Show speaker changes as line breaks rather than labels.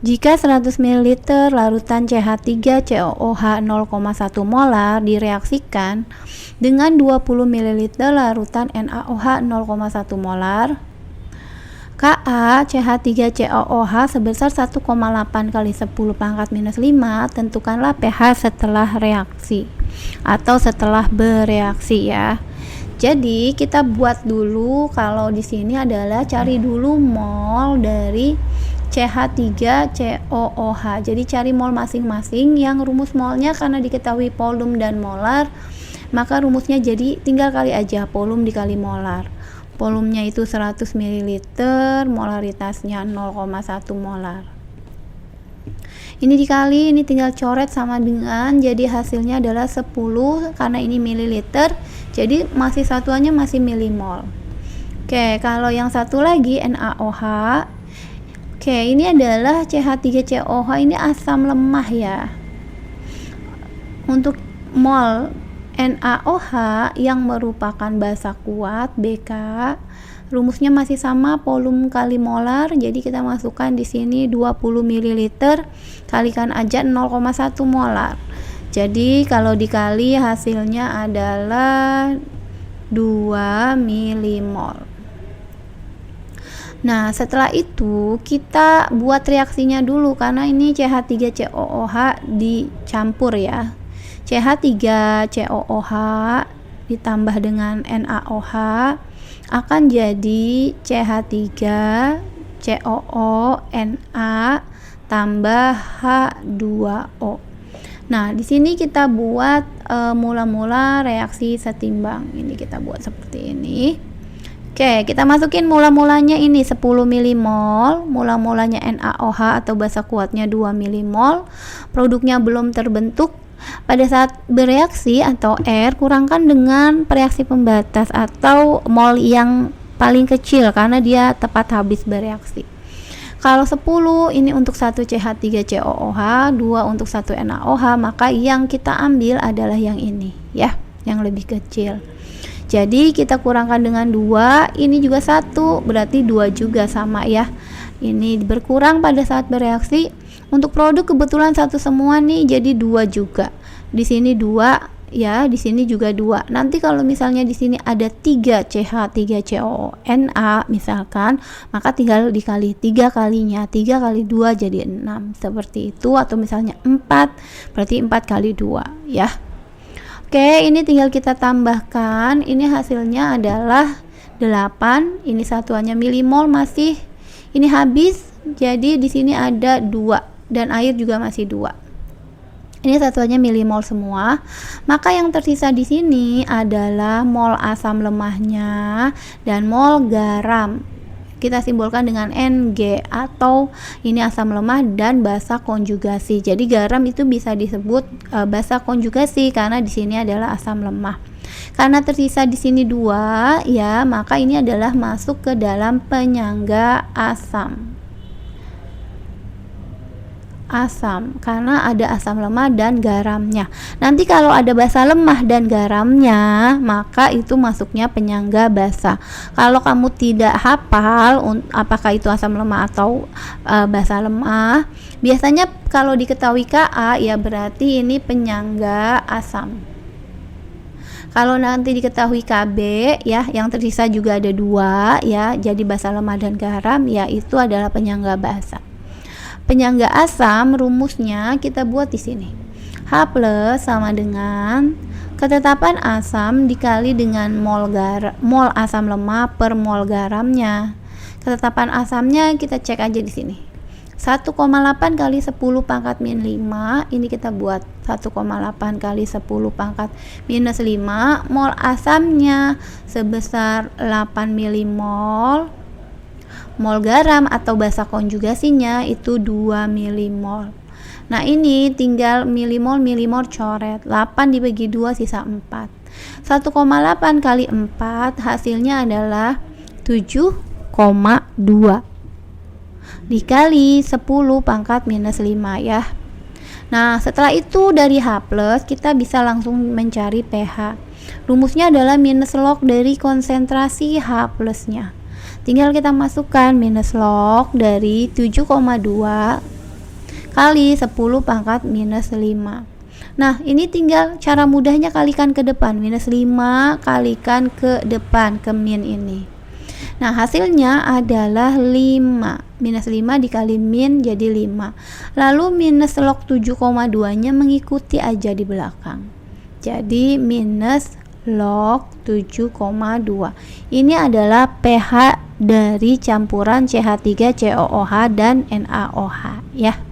Jika 100 ml larutan CH3COOH 0,1 molar direaksikan dengan 20 ml larutan NaOH 0,1 molar, Ka CH3COOH sebesar 1,8 kali 10 pangkat minus 5. Tentukanlah pH setelah reaksi atau setelah bereaksi ya. Jadi kita buat dulu, kalau di sini adalah cari dulu mol dari CH3COOH. Jadi cari mol masing-masing, yang rumus molnya karena diketahui volume dan molar, maka rumusnya jadi tinggal kali aja volume dikali molar. Volumenya itu 100 ml, molaritasnya 0,1 molar. Ini dikali, ini tinggal coret sama dengan, jadi hasilnya adalah 10, karena ini mililiter, jadi masih satuannya masih milimol. Oke, kalau yang satu lagi NaOH. Oke, ini adalah CH3COOH, ini asam lemah ya. Untuk mol NaOH yang merupakan basa kuat BK, rumusnya masih sama, volume kali molar. Jadi kita masukkan di sini 20 ml, kalikan aja 0,1 molar. Jadi kalau dikali hasilnya adalah 2 milimol. Nah, setelah itu kita buat reaksinya dulu, karena ini CH3COOH dicampur ya. CH3COOH ditambah dengan NaOH akan jadi CH3COONa tambah H2O. Nah, di sini kita buat mula-mula reaksi setimbang. Ini kita buat seperti ini. Oke, kita masukin mula-mulanya ini 10 milimol, mula-mulanya NaOH atau basa kuatnya 2 milimol. Produknya belum terbentuk. Pada saat bereaksi atau R, kurangkan dengan reaksi pembatas atau mol yang paling kecil karena dia tepat habis bereaksi. Kalau 10 ini untuk 1 CH3COOH, 2 untuk 1 NaOH, maka yang kita ambil adalah yang ini ya, yang lebih kecil. Jadi kita kurangkan dengan 2, ini juga 1, berarti 2 juga sama ya. Ini berkurang pada saat bereaksi. Untuk produk kebetulan satu semua nih, jadi 2 juga. Di sini 2 ya, di sini juga 2. Nanti kalau misalnya di sini ada 3 CH3COONa misalkan, maka tinggal dikali 3 kalinya. 3 kali 2 jadi 6. Seperti itu, atau misalnya 4, berarti 4 kali 2 ya. Oke, ini tinggal kita tambahkan. Ini hasilnya adalah 8. Ini satuannya milimol masih. Ini habis. Jadi di sini ada 2 dan air juga masih 2. Ini satuannya milimol semua. Maka yang tersisa di sini adalah mol asam lemahnya dan mol garam. Kita simbolkan dengan Ng, atau ini asam lemah dan basa konjugasi. Jadi garam itu bisa disebut basa konjugasi karena di sini adalah asam lemah. Karena tersisa di sini 2 ya, maka ini adalah masuk ke dalam penyangga asam karena ada asam lemah dan garamnya. Nanti kalau ada basa lemah dan garamnya, maka itu masuknya penyangga basa. Kalau kamu tidak hafal apakah itu asam lemah atau basa lemah, biasanya kalau diketahui Ka ya berarti ini penyangga asam. Kalau nanti diketahui Kb ya, yang tersisa juga ada 2 ya, jadi basa lemah dan garam ya, itu adalah penyangga basa. Penyangga asam rumusnya kita buat di sini. H+ sama dengan ketetapan asam dikali dengan mol asam lemah per mol garamnya. Ketetapan asamnya kita cek aja di sini. 1,8 kali 10 pangkat min 5, ini kita buat 1,8 kali 10 pangkat minus 5. Mol asamnya sebesar 8 milimol. Mol garam atau basa konjugasinya itu 2 milimol. Nah, ini tinggal milimol coret. 8 dibagi 2 sisa 4. 1,8 kali 4 hasilnya adalah 7,2 dikali 10 pangkat minus 5 ya. Nah, setelah itu dari H+, kita bisa langsung mencari pH. Rumusnya adalah minus log dari konsentrasi H+-nya. Tinggal kita masukkan minus log dari 7,2 kali 10 pangkat minus 5. Nah, ini tinggal cara mudahnya kalikan ke depan. Minus 5 kalikan ke depan, ke min ini. Nah, hasilnya adalah 5. Minus 5 dikali min jadi 5. Lalu minus log 7,2 nya mengikuti aja di belakang. Jadi minus log 7,2. Ini adalah pH dari campuran CH3COOH dan NaOH ya.